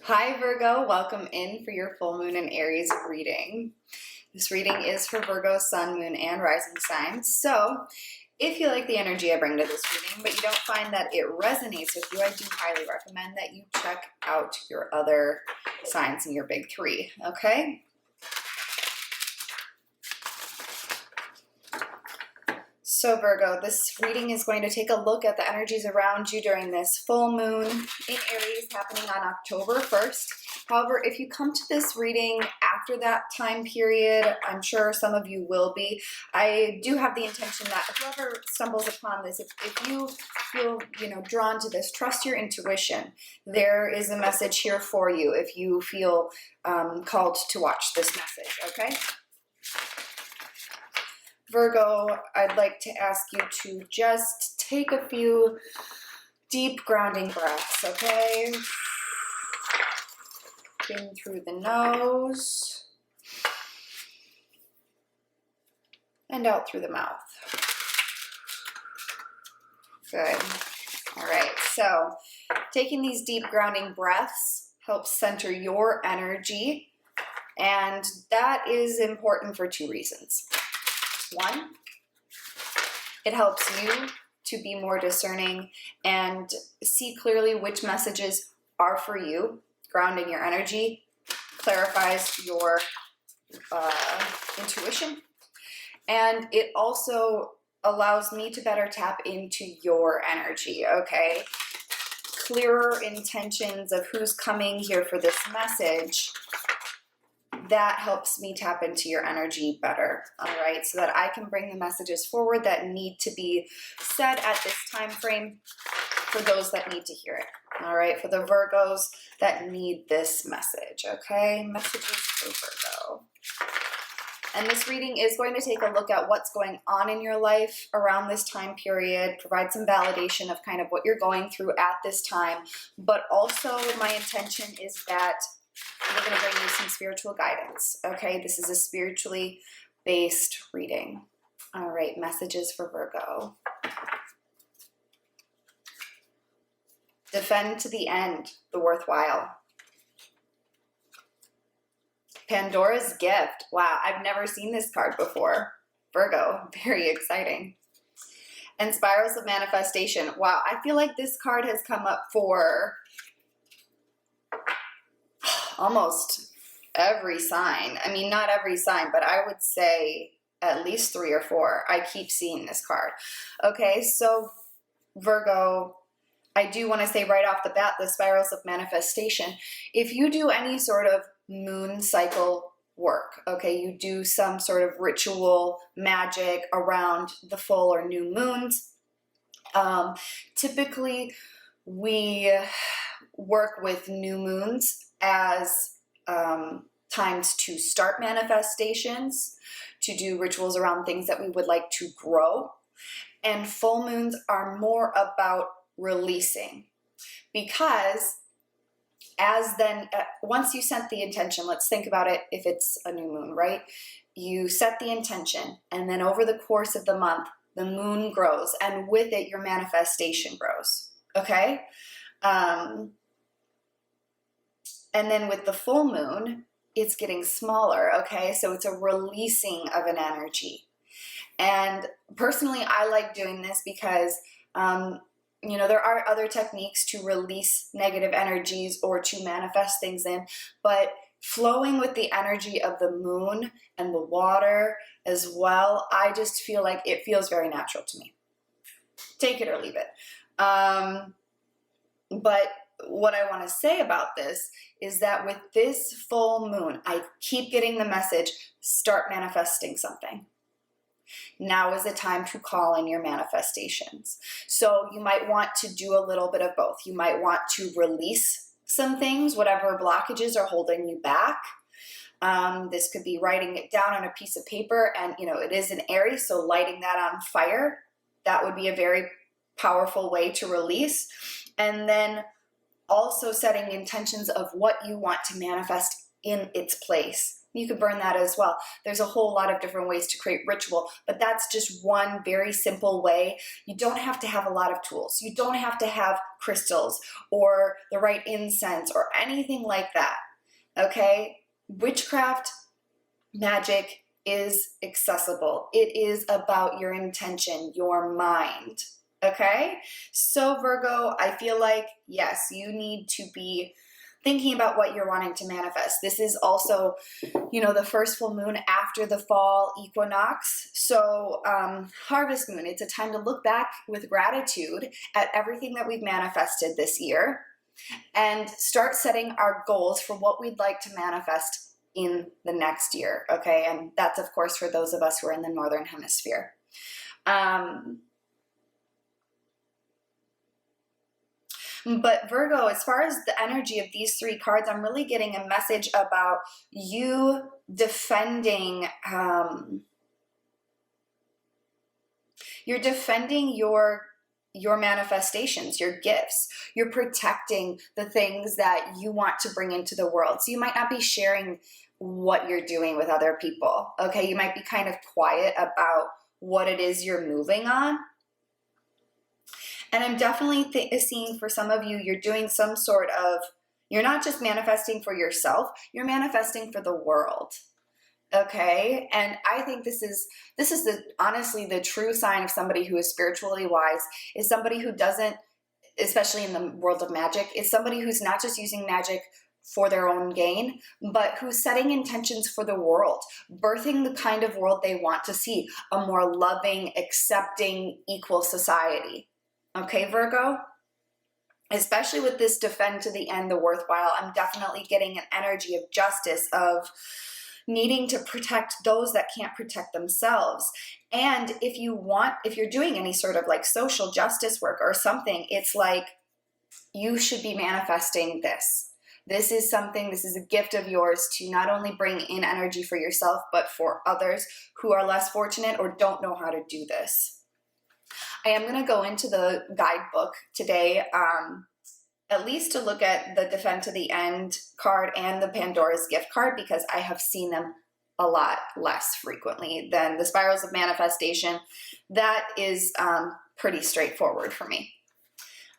Hi Virgo, welcome in for your full moon and Aries reading. This reading is for Virgo, sun, moon, and rising signs. So if you like the energy I bring to this reading, but you don't find that it resonates with you, I do highly recommend that you check out your other signs in your big three, okay? So Virgo, this reading is going to take a look at the energies around you during this full moon in Aries happening on October 1st. However, if you come to this reading after that time period, I'm sure some of you will be. I do have the intention that whoever stumbles upon this, if you feel, drawn to this, trust your intuition. There is a message here for you if you feel called to watch this message, okay? Virgo, I'd like to ask you to just take a few deep grounding breaths, okay? In through the nose and out through the mouth. Good. All right, so taking these deep grounding breaths helps center your energy, and that is important for two reasons. One, it helps you to be more discerning and see clearly which messages are for you. Grounding your energy clarifies your intuition, and it also allows me to better tap into your energy, okay? Clearer intentions of who's coming here for this message, that helps me tap into your energy better, all right? So that I can bring the messages forward that need to be said at this time frame for those that need to hear it, all right? For the Virgos that need this message, okay? Messages for Virgo. And this reading is going to take a look at what's going on in your life around this time period, provide some validation of kind of what you're going through at this time, but also my intention is that we're going to bring you some spiritual guidance, okay? This is a spiritually based reading. All right, messages for Virgo. Defend to the end, the worthwhile. Pandora's gift. Wow, I've never seen this card before. Virgo, very exciting. And spirals of manifestation. Wow, I feel like this card has come up for almost every sign. I mean, not every sign, but I would say at least 3 or 4. I keep seeing this card. Okay, so Virgo, I do want to say right off the bat, the spirals of manifestation. If you do any sort of moon cycle work, okay, you do some sort of ritual magic around the full or new moons, typically we work with new moons as times to start manifestations, to do rituals around things that we would like to grow. And full moons are more about releasing, because once you set the intention, let's think about it if it's a new moon, right? You set the intention, and then over the course of the month, the moon grows, and with it, your manifestation grows, okay? And then with the full moon, it's getting smaller, okay? So it's a releasing of an energy. And personally, I like doing this because, there are other techniques to release negative energies or to manifest things in, but flowing with the energy of the moon and the water as well, I just feel like it feels very natural to me. Take it or leave it. But what I want to say about this is that with this full moon, I keep getting the message, start manifesting something. Now is the time to call in your manifestations. So you might want to do a little bit of both. You might want to release some things, whatever blockages are holding you back. This could be writing it down on a piece of paper, and it is an Aries, so lighting that on fire, that would be a very powerful way to release. And then also setting intentions of what you want to manifest in its place. You could burn that as well. There's a whole lot of different ways to create ritual, but that's just one very simple way. You don't have to have a lot of tools. You don't have to have crystals or the right incense or anything like that, okay? Witchcraft, magic is accessible. It is about your intention, your mind, okay? So Virgo, I feel like, yes, you need to be thinking about what you're wanting to manifest. This is also, you know, the first full moon after the fall equinox. So harvest moon, it's a time to look back with gratitude at everything that we've manifested this year and start setting our goals for what we'd like to manifest in the next year, okay? And that's, of course, for those of us who are in the Northern Hemisphere. But Virgo, as far as the energy of these three cards, I'm really getting a message about you defending, you're defending your manifestations, your gifts. You're protecting the things that you want to bring into the world. So you might not be sharing what you're doing with other people, okay? You might be kind of quiet about what it is you're moving on. And I'm definitely seeing for some of you, you're doing some sort of, you're not just manifesting for yourself, you're manifesting for the world, okay? And I think this is honestly the true sign of somebody who is spiritually wise, is somebody who doesn't, especially in the world of magic, is somebody who's not just using magic for their own gain, but who's setting intentions for the world, birthing the kind of world they want to see, a more loving, accepting, equal society. Okay, Virgo? Especially with this defend to the end, the worthwhile, I'm definitely getting an energy of justice, of needing to protect those that can't protect themselves. And if you're doing any sort of like social justice work or something, it's like you should be manifesting this. This is a gift of yours to not only bring in energy for yourself, but for others who are less fortunate or don't know how to do this. I am going to go into the guidebook today, at least to look at the Defend to the End card and the Pandora's Gift card, because I have seen them a lot less frequently than the Spirals of Manifestation. That is pretty straightforward for me.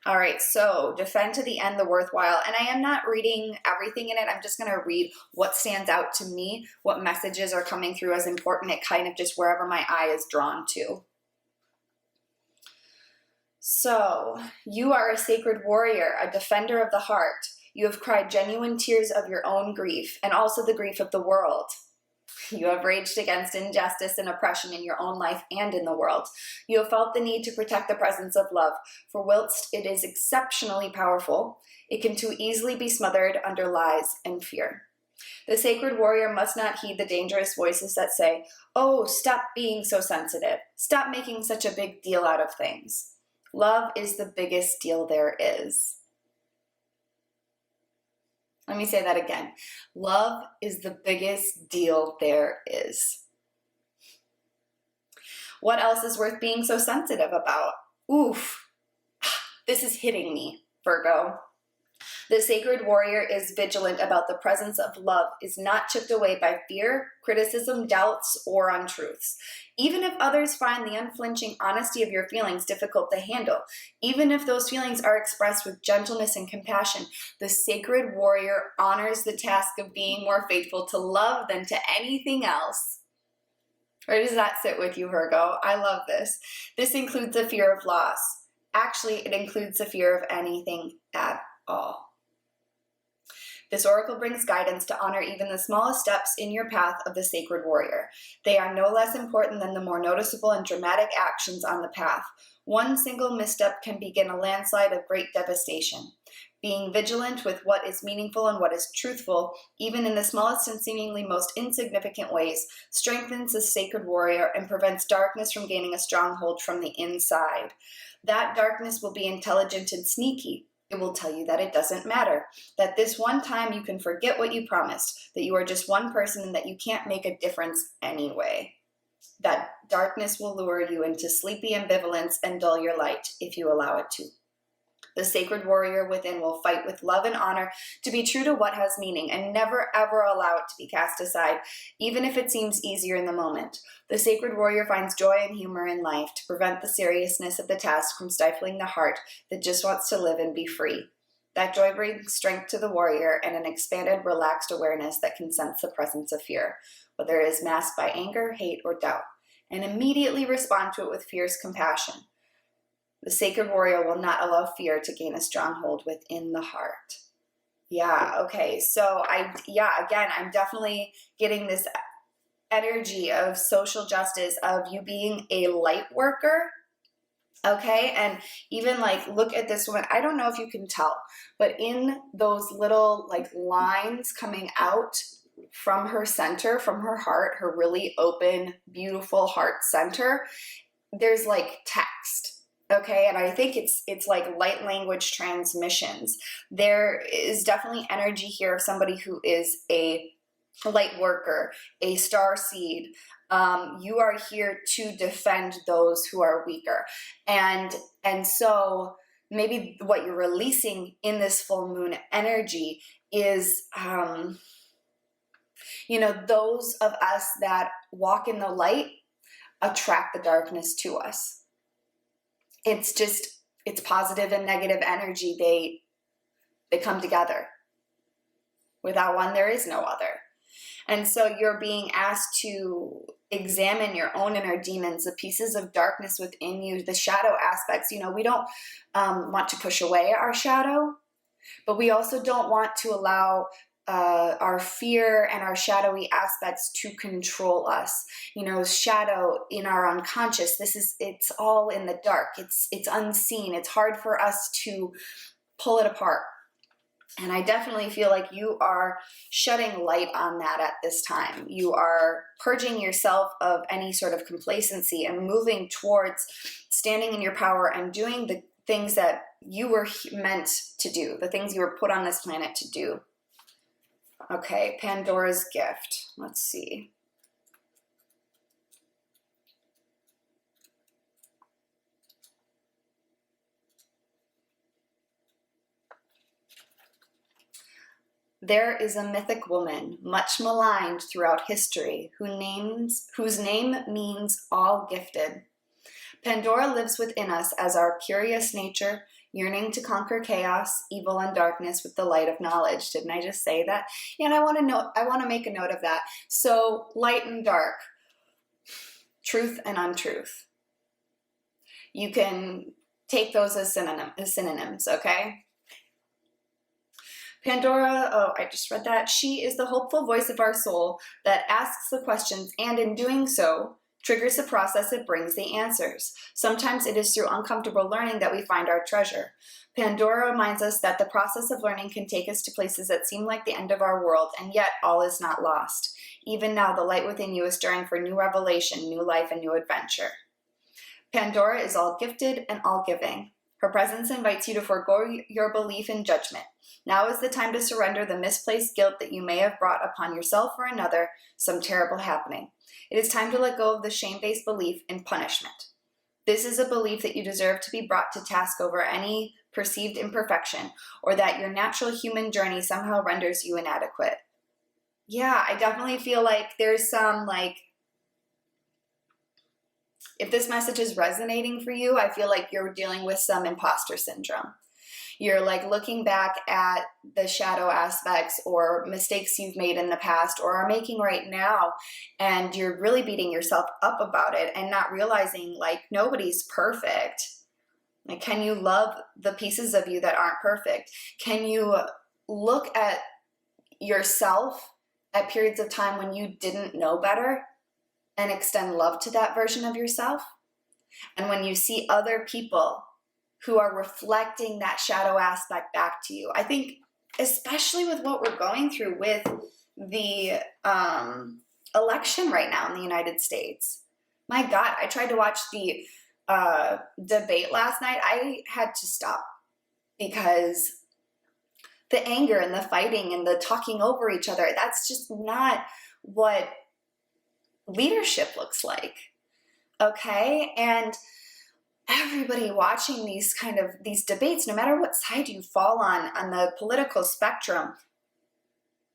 All right, so Defend to the End, the worthwhile. And I am not reading everything in it. I'm just going to read what stands out to me, what messages are coming through as important. It kind of just wherever my eye is drawn to. So, you are a sacred warrior, a defender of the heart. You have cried genuine tears of your own grief and also the grief of the world. You have raged against injustice and oppression in your own life and in the world. You have felt the need to protect the presence of love, for whilst it is exceptionally powerful, it can too easily be smothered under lies and fear. The sacred warrior must not heed the dangerous voices that say, "Oh, stop being so sensitive. Stop making such a big deal out of things." Love is the biggest deal there is. Let me say that again. Love is the biggest deal there is. What else is worth being so sensitive about? Oof, this is hitting me, Virgo. The sacred warrior is vigilant about the presence of love, is not chipped away by fear, criticism, doubts, or untruths. Even if others find the unflinching honesty of your feelings difficult to handle, even if those feelings are expressed with gentleness and compassion, the sacred warrior honors the task of being more faithful to love than to anything else. Where does that sit with you, Virgo? I love this. This includes the fear of loss. Actually, it includes the fear of anything at all. This oracle brings guidance to honor even the smallest steps in your path of the sacred warrior. They are no less important than the more noticeable and dramatic actions on the path. One single misstep can begin a landslide of great devastation. Being vigilant with what is meaningful and what is truthful, even in the smallest and seemingly most insignificant ways, strengthens the sacred warrior and prevents darkness from gaining a stronghold from the inside. That darkness will be intelligent and sneaky. It will tell you that it doesn't matter, that this one time you can forget what you promised, that you are just one person and that you can't make a difference anyway. That darkness will lure you into sleepy ambivalence and dull your light if you allow it to. The sacred warrior within will fight with love and honor to be true to what has meaning and never ever allow it to be cast aside, even if it seems easier in the moment. The sacred warrior finds joy and humor in life to prevent the seriousness of the task from stifling the heart that just wants to live and be free. That joy brings strength to the warrior and an expanded, relaxed awareness that can sense the presence of fear, whether it is masked by anger, hate, or doubt, and immediately respond to it with fierce compassion. The sacred warrior will not allow fear to gain a stronghold within the heart. Yeah, okay, so again, I'm definitely getting this energy of social justice, of you being a light worker, okay? And even like, look at this woman. I don't know if you can tell, but in those little like lines coming out from her center, from her heart, her really open, beautiful heart center, there's like text. Okay, and I think it's like light language transmissions. There is definitely energy here of somebody who is a light worker, a star seed. You are here to defend those who are weaker. And so maybe what you're releasing in this full moon energy is, those of us that walk in the light attract the darkness to us. It's positive and negative energy. They come together. Without one, there is no other. And so you're being asked to examine your own inner demons, the pieces of darkness within you, the shadow aspects. We don't want to push away our shadow, but we also don't want to allow our fear and our shadowy aspects to control us. Shadow in our unconscious, it's all in the dark. It's unseen. It's hard for us to pull it apart. And I definitely feel like you are shedding light on that at this time. You are purging yourself of any sort of complacency and moving towards standing in your power and doing the things that you were meant to do, the things you were put on this planet to do. Okay, Pandora's gift. Let's see. There is a mythic woman, much maligned throughout history, whose name means all gifted. Pandora lives within us as our curious nature, yearning to conquer chaos, evil, and darkness with the light of knowledge. Didn't I just say that? And I want to make a note of that. So light and dark, truth and untruth. You can take those as synonyms, okay? Pandora, I just read that. She is the hopeful voice of our soul that asks the questions, and in doing so, triggers the process that brings the answers. Sometimes it is through uncomfortable learning that we find our treasure. Pandora reminds us that the process of learning can take us to places that seem like the end of our world, and yet all is not lost. Even now, the light within you is stirring for new revelation, new life, and new adventure. Pandora is all gifted and all giving. Her presence invites you to forego your belief in judgment. Now is the time to surrender the misplaced guilt that you may have brought upon yourself or another, some terrible happening. It is time to let go of the shame-based belief in punishment. This is a belief that you deserve to be brought to task over any perceived imperfection, or that your natural human journey somehow renders you inadequate. Yeah, I definitely feel like there's some, if this message is resonating for you, I feel like you're dealing with some imposter syndrome. You're looking back at the shadow aspects or mistakes you've made in the past or are making right now, and you're really beating yourself up about it and not realizing nobody's perfect. Can you love the pieces of you that aren't perfect? Can you look at yourself at periods of time when you didn't know better and extend love to that version of yourself? And when you see other people who are reflecting that shadow aspect back to you, I think especially with what we're going through with the election right now in the United States. My God, I tried to watch the debate last night. I had to stop because the anger and the fighting and the talking over each other, that's just not what leadership looks like. Okay? And everybody watching these debates, no matter what side you fall on the political spectrum,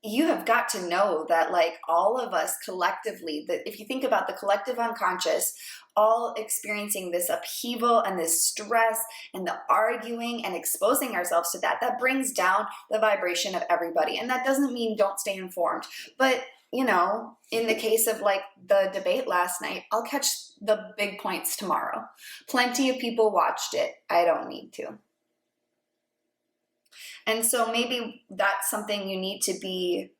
you have got to know that like all of us collectively, that if you think about the collective unconscious, all experiencing this upheaval and this stress and the arguing and exposing ourselves to that, that brings down the vibration of everybody. And that doesn't mean don't stay informed, but you know, in the case of like the debate last night, I'll catch the big points tomorrow. Plenty of people watched it. I don't need to. And so maybe that's something you need to be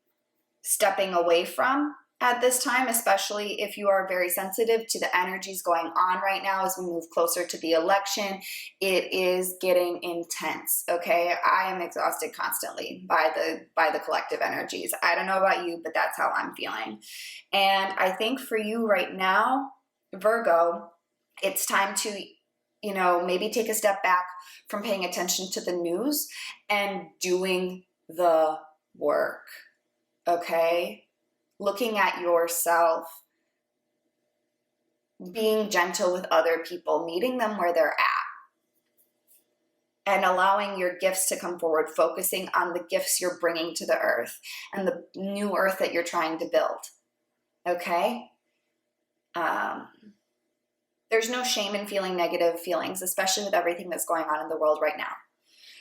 stepping away from at this time, especially if you are very sensitive to the energies going on right now as we move closer to the election. It is getting intense, okay? I am exhausted constantly by the collective energies. I don't know about you, but that's how I'm feeling. And I think for you right now, Virgo, it's time to, you know, maybe take a step back from paying attention to the news and doing the work, okay? Looking at yourself, being gentle with other people, meeting them where they're at, and allowing your gifts to come forward, focusing on the gifts you're bringing to the earth and the new earth that you're trying to build, okay? There's no shame in feeling negative feelings, especially with everything that's going on in the world right now.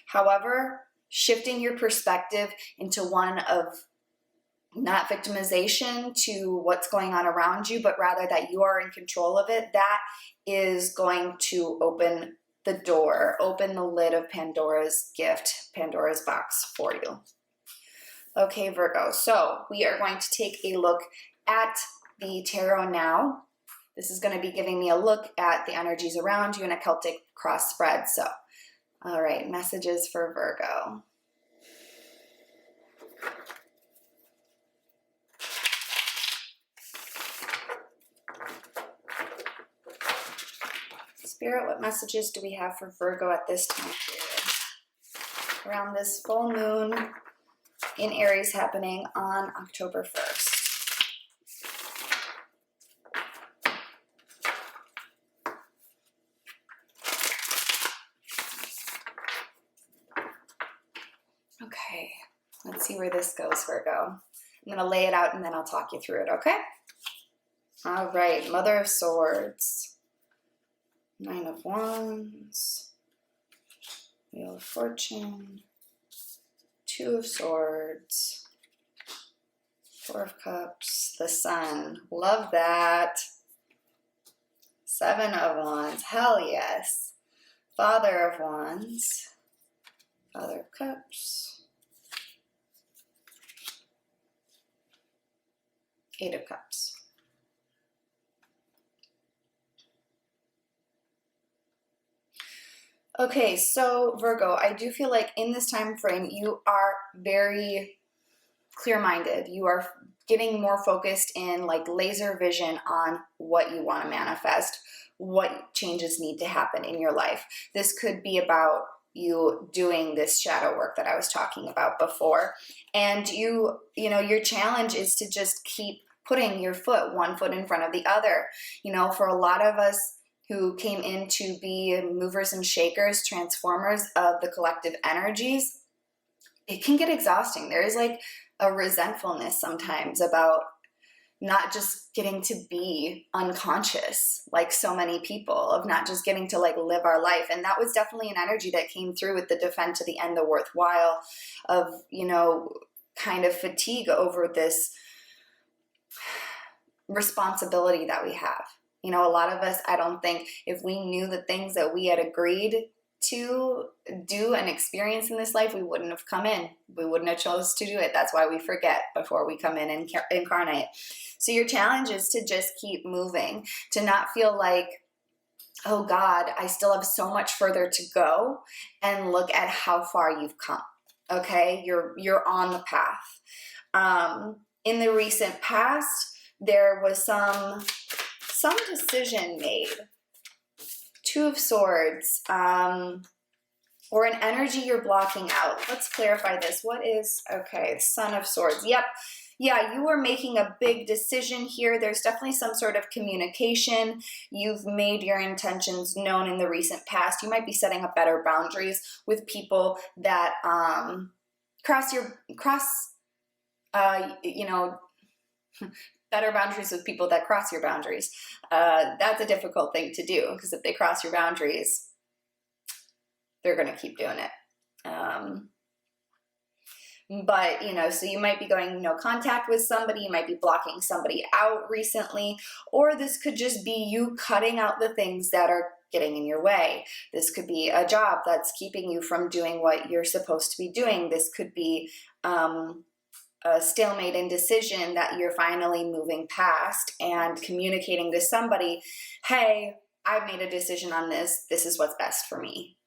However, shifting your perspective into one of not victimization to what's going on around you, but rather that you are in control of it, that is going to open the door, open the lid of Pandora's gift, Pandora's box for you. Okay, Virgo, so we are going to take a look at the tarot now. This is going to be giving me a look at the energies around you in a Celtic cross spread. So, all right, messages for Virgo. Spirit, what messages do we have for Virgo at this time period? Around this full moon in Aries happening on October 1st. Okay, let's see where this goes, Virgo. I'm going to lay it out and then I'll talk you through it, okay? All right, Mother of Swords, Nine of Wands, Wheel of Fortune, Two of Swords, Four of Cups, the Sun, love that. Seven of Wands, hell yes. Father of Wands, Father of Cups, Eight of Cups. Okay, so Virgo, I do feel like in this time frame, you are very clear-minded. You are getting more focused in like laser vision on what you want to manifest, what changes need to happen in your life. This could be about you doing this shadow work that I was talking about before. And you know, your challenge is to just keep putting your one foot in front of the other. You know, for a lot of us who came in to be movers and shakers, transformers of the collective energies, it can get exhausting. There is like a resentfulness sometimes about not just getting to be unconscious like so many people, of not just getting to like live our life. And that was definitely an energy that came through with the defend to the end the worthwhile, of, you know, kind of fatigue over this responsibility that we have. You know, a lot of us, I don't think if we knew the things that we had agreed to do and experience in this life, we wouldn't have come in. We wouldn't have chose to do it. That's why we forget before we come in and incarnate. So your challenge is to just keep moving, to not feel like, oh God, I still have so much further to go, and look at how far you've come. Okay, you're on the path. In the recent past, there was some decision made. Two of Swords, or an energy you're blocking out. Let's clarify this. What is, okay, Son of Swords. Yep, yeah, you are making a big decision here. There's definitely some sort of communication. You've made your intentions known in the recent past. You might be setting up better boundaries with people that better boundaries with people that cross your boundaries. That's a difficult thing to do, because if they cross your boundaries, they're going to keep doing it. But, so you might be going no contact with somebody, you might be blocking somebody out recently, or this could just be you cutting out the things that are getting in your way. This could be a job that's keeping you from doing what you're supposed to be doing. This could be a stalemate indecision that you're finally moving past and communicating to somebody, hey, I've made a decision on this. This is what's best for me.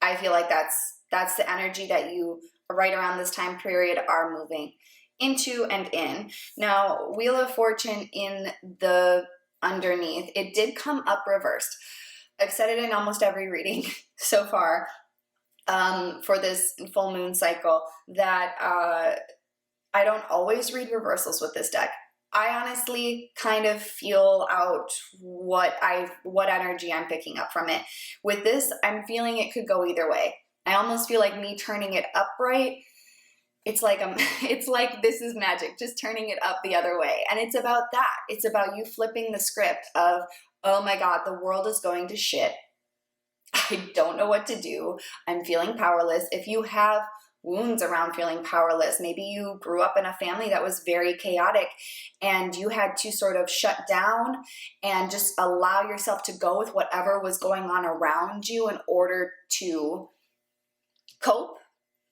I feel like that's the energy that you right around this time period are moving into and in. Now, Wheel of Fortune in the underneath, it did come up reversed. I've said it in almost every reading so far for this full moon cycle that I don't always read reversals with this deck. I honestly kind of feel out what energy I'm picking up from it. With this, I'm feeling it could go either way. I almost feel like me turning it upright, it's like this is magic, just turning it up the other way. And it's about that. It's about you flipping the script of, oh my God, the world is going to shit. I don't know what to do. I'm feeling powerless. If you have wounds around feeling powerless, maybe you grew up in a family that was very chaotic and you had to sort of shut down and just allow yourself to go with whatever was going on around you in order to cope,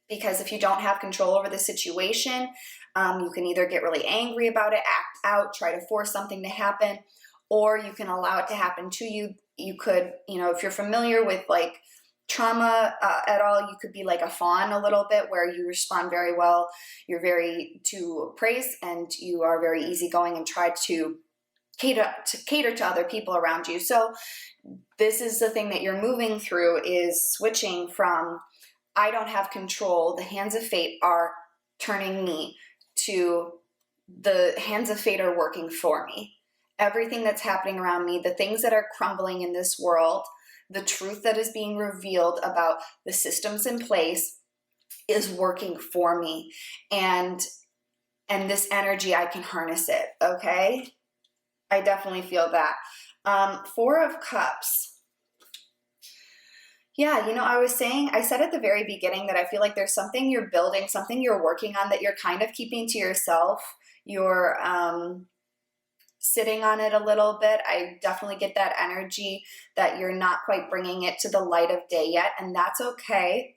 because if you don't have control over the situation, you can either get really angry about it, act out, try to force something to happen, or you can allow it to happen to you. You could, if you're familiar with like trauma at all, you could be like a fawn a little bit, where you respond very well. You're very to praise and you are very easygoing and try to cater to other people around you. So this is the thing that you're moving through, is switching from I don't have control, the hands of fate are turning me, to the hands of fate are working for me. Everything that's happening around me, the things that are crumbling in this world, the truth that is being revealed about the systems in place is working for me. And this energy, I can harness it, okay? I definitely feel that. Four of Cups. Yeah, I said at the very beginning that I feel like there's something you're building, something you're working on that you're kind of keeping to yourself. You're sitting on it a little bit. I definitely get that energy that you're not quite bringing it to the light of day yet, and that's okay.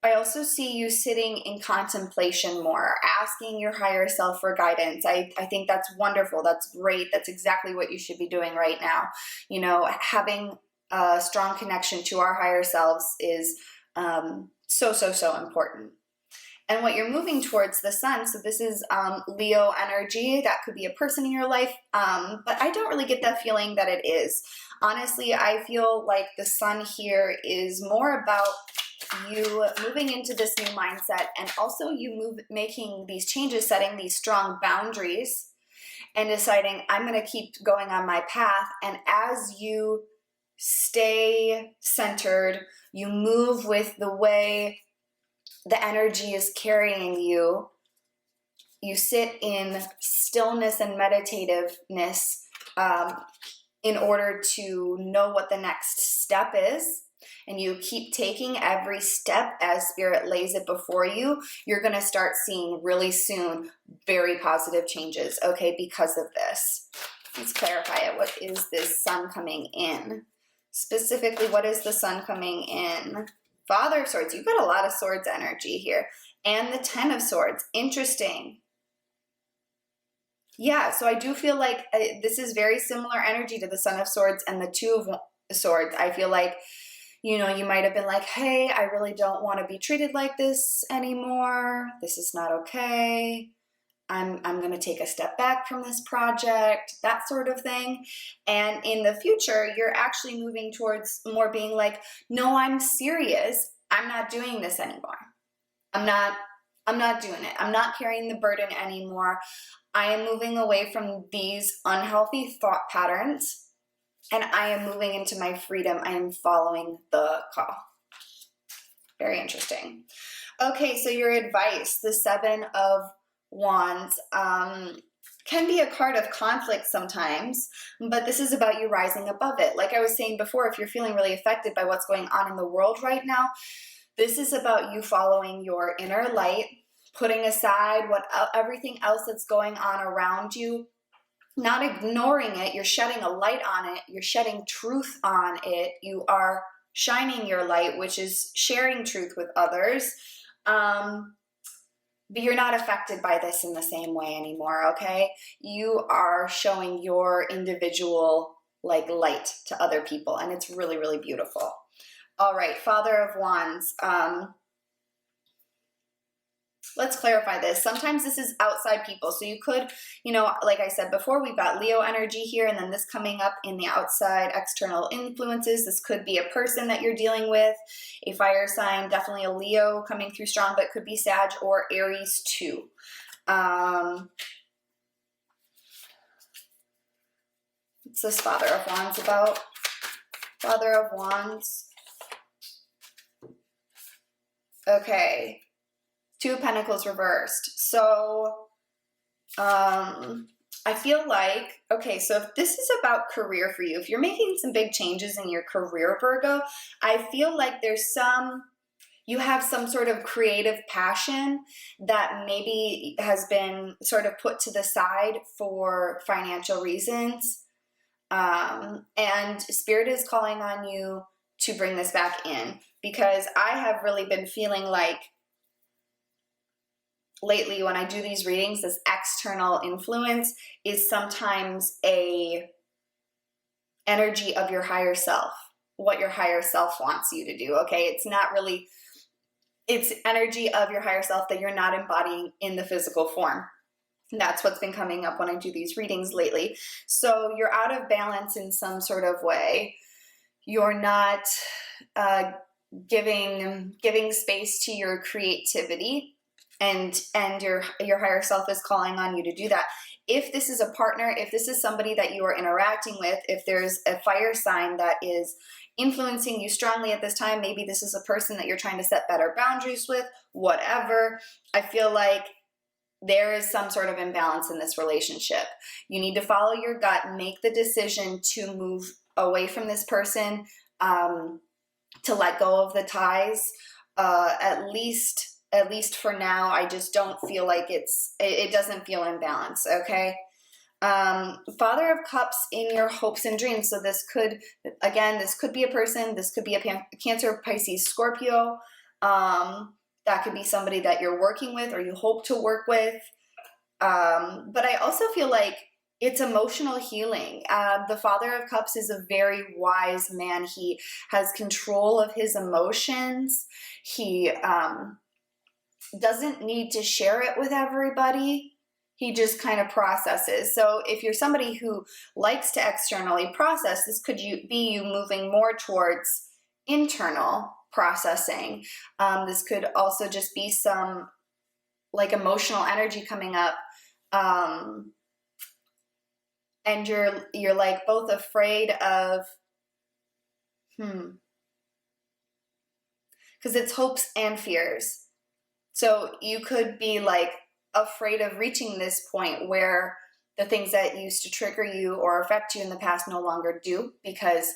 I also see you sitting in contemplation more, asking your higher self for guidance. I think that's wonderful. That's great. That's exactly what you should be doing right now. Having a strong connection to our higher selves is so important. And what you're moving towards the sun, so this is Leo energy. That could be a person in your life, but I don't really get that feeling that it is. Honestly, I feel like the sun here is more about you moving into this new mindset, and also you making these changes, setting these strong boundaries, and deciding I'm going to keep going on my path. And as you stay centered, you move with the way the energy is carrying you. You sit in stillness and meditativeness in order to know what the next step is. And you keep taking every step as Spirit lays it before you. You're going to start seeing really soon very positive changes, okay, because of this. Let's clarify it. What is this sun coming in? Specifically, what is the sun coming in? Father of Swords. You've got a lot of swords energy here. And the Ten of Swords. Interesting. Yeah, so I do feel like this is very similar energy to the Son of Swords and the Two of Swords. I feel like, you might have been like, hey, I really don't want to be treated like this anymore. This is not okay. I'm going to take a step back from this project, that sort of thing. And in the future, you're actually moving towards more being like, no, I'm serious. I'm not doing this anymore. I'm not doing it. I'm not carrying the burden anymore. I am moving away from these unhealthy thought patterns, and I am moving into my freedom. I am following the call. Very interesting. Okay, so your advice, the Seven of Wands, can be a card of conflict sometimes, but this is about you rising above it. Like I was saying before, if you're feeling really affected by what's going on in the world right now, this is about you following your inner light, putting aside everything else that's going on around you, not ignoring it. You're shedding a light on it. You're shedding truth on it. You are shining your light, which is sharing truth with others. But you're not affected by this in the same way anymore, okay? You are showing your individual light to other people, and it's really, really beautiful. All right, Father of Wands. Let's clarify this. Sometimes this is outside people. So you could, like I said before, we've got Leo energy here, and then this coming up in the outside external influences. This could be a person that you're dealing with, a fire sign, definitely a Leo coming through strong, but it could be Sag or Aries too. What's this Father of Wands about? Father of Wands. Okay. Two of Pentacles reversed. So, I feel like, okay, so if this is about career for you, if you're making some big changes in your career, Virgo, I feel like you have some sort of creative passion that maybe has been sort of put to the side for financial reasons. And Spirit is calling on you to bring this back in, because I have really been feeling like lately when I do these readings, this external influence is sometimes a energy of your higher self, what your higher self wants you to do, okay? It's not really, it's energy of your higher self that you're not embodying in the physical form. And that's what's been coming up when I do these readings lately. So you're out of balance in some sort of way. You're not giving space to your creativity. And your higher self is calling on you to do that. If this is a partner, if this is somebody that you are interacting with, if there's a fire sign that is influencing you strongly at this time, maybe this is a person that you're trying to set better boundaries with, whatever, I feel like there is some sort of imbalance in this relationship. You need to follow your gut, make the decision to move away from this person, to let go of the ties, at least for now. I just don't feel like it doesn't feel in balance, okay? Father of Cups in your hopes and dreams. So this could be a person, this could be a Cancer, Pisces, Scorpio. That could be somebody that you're working with or you hope to work with. But I also feel like it's emotional healing. The Father of Cups is a very wise man. He has control of his emotions. He doesn't need to share it with everybody. He just kind of processes. So if you're somebody who likes to externally process, this could be you moving more towards internal processing. This could also just be some like emotional energy coming up. And you're like both afraid of, because it's hopes and fears. So you could be like afraid of reaching this point where the things that used to trigger you or affect you in the past no longer do, because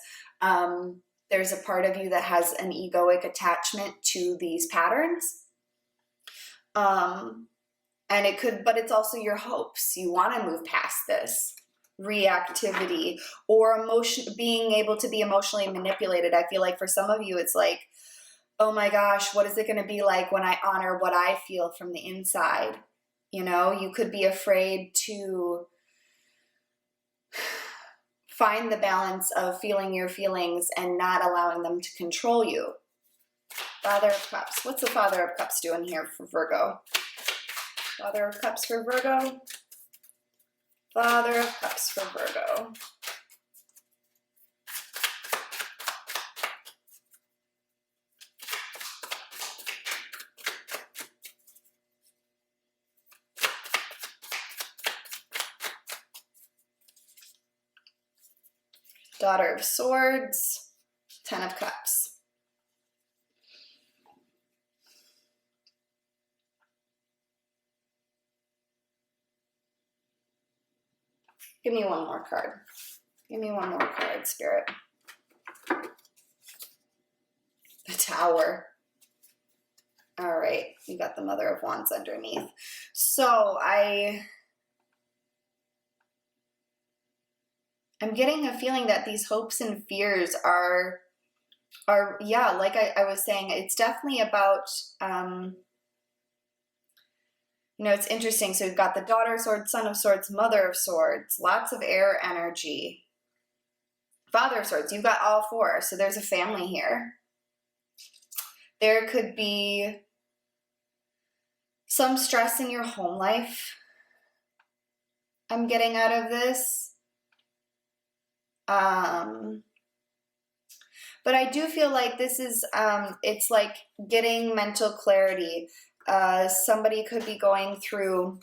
there's a part of you that has an egoic attachment to these patterns. And but it's also your hopes. You want to move past this reactivity or being able to be emotionally manipulated. I feel like for some of you, it's like, oh my gosh, what is it going to be like when I honor what I feel from the inside? You could be afraid to find the balance of feeling your feelings and not allowing them to control you. Father of Cups. What's the Father of Cups doing here for Virgo? Father of Cups for Virgo. Father of Cups for Virgo. Daughter of Swords, Ten of Cups. Give me one more card. Give me one more card, Spirit. The Tower. All right, you got the Mother of Wands underneath. So I'm getting a feeling that these hopes and fears are yeah, like I was saying, it's definitely about, you know, it's interesting. So we've got the Daughter of Swords, Son of Swords, Mother of Swords, lots of air energy. Father of Swords, you've got all four. So there's a family here. There could be some stress in your home life I'm getting out of this. But I do feel like this is, it's like getting mental clarity. Somebody could be going through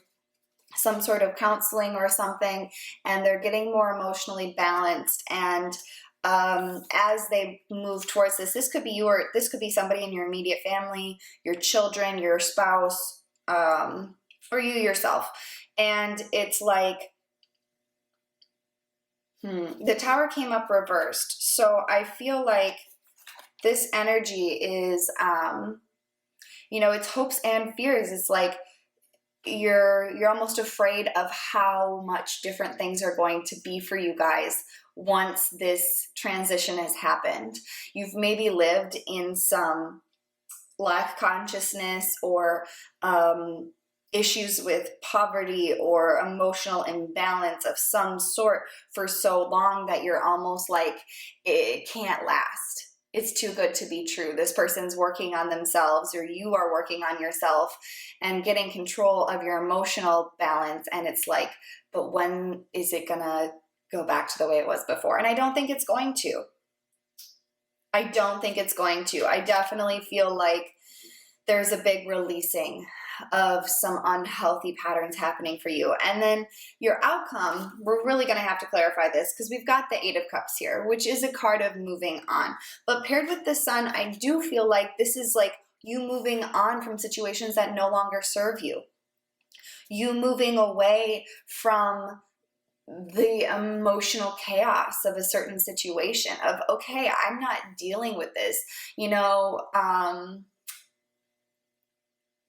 some sort of counseling or something, and they're getting more emotionally balanced. And as they move towards this could be you, or this could be somebody in your immediate family, your children, your spouse, or you yourself. And it's like, the Tower came up reversed. So I feel like this energy is, you know, it's hopes and fears. It's like you're almost afraid of how much different things are going to be for you guys once this transition has happened. You've maybe lived in some lack consciousness or issues with poverty or emotional imbalance of some sort for so long that you're almost like, it can't last. It's too good to be true. This person's working on themselves, or you are working on yourself and getting control of your emotional balance. And it's like, but when is it gonna go back to the way it was before? And I don't think it's going to. I don't think it's going to. I definitely feel like there's a big releasing of some unhealthy patterns happening for you. And then your outcome, we're really going to have to clarify this because we've got the Eight of Cups here, which is a card of moving on. But paired with the Sun, I do feel like this is like you moving on from situations that no longer serve you. You moving away from the emotional chaos of a certain situation of, okay, I'm not dealing with this. You know,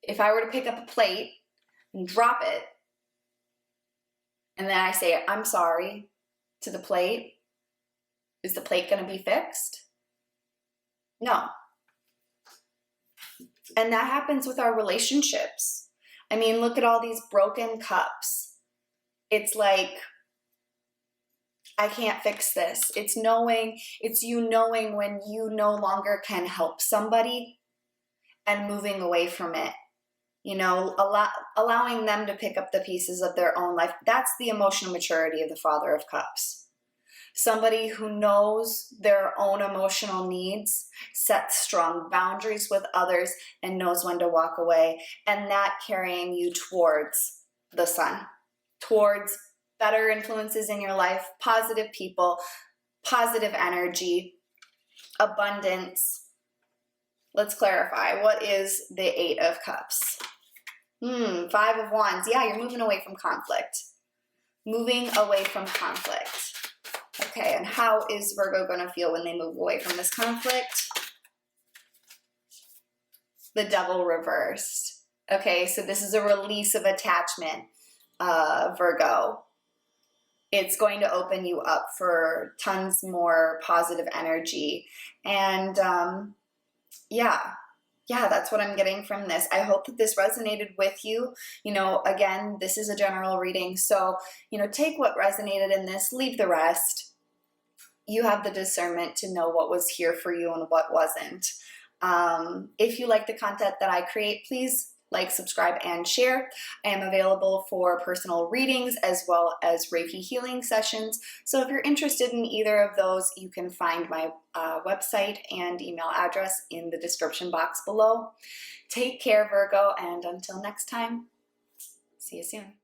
if I were to pick up a plate and drop it, and then I say, I'm sorry to the plate, is the plate going to be fixed? No. And that happens with our relationships. I mean, look at all these broken cups. It's like, I can't fix this. It's you knowing when you no longer can help somebody and moving away from it. You know, allowing them to pick up the pieces of their own life. That's the emotional maturity of the Father of Cups. Somebody who knows their own emotional needs, sets strong boundaries with others, and knows when to walk away. And that carrying you towards the Sun, towards better influences in your life, positive people, positive energy, abundance. Let's clarify. What is the Eight of Cups? Five of Wands. Yeah, you're moving away from conflict. Moving away from conflict. Okay, and how is Virgo going to feel when they move away from this conflict? The Devil reversed. Okay, so this is a release of attachment, Virgo. It's going to open you up for tons more positive energy. And yeah, that's what I'm getting from this. I hope that this resonated with you. You know, again, this is a general reading. So, you know, take what resonated in this, leave the rest. You have the discernment to know what was here for you and what wasn't. If you like the content that I create, please like, subscribe, and share. I am available for personal readings as well as Reiki healing sessions. So if you're interested in either of those, you can find my website and email address in the description box below. Take care, Virgo, and until next time, see you soon.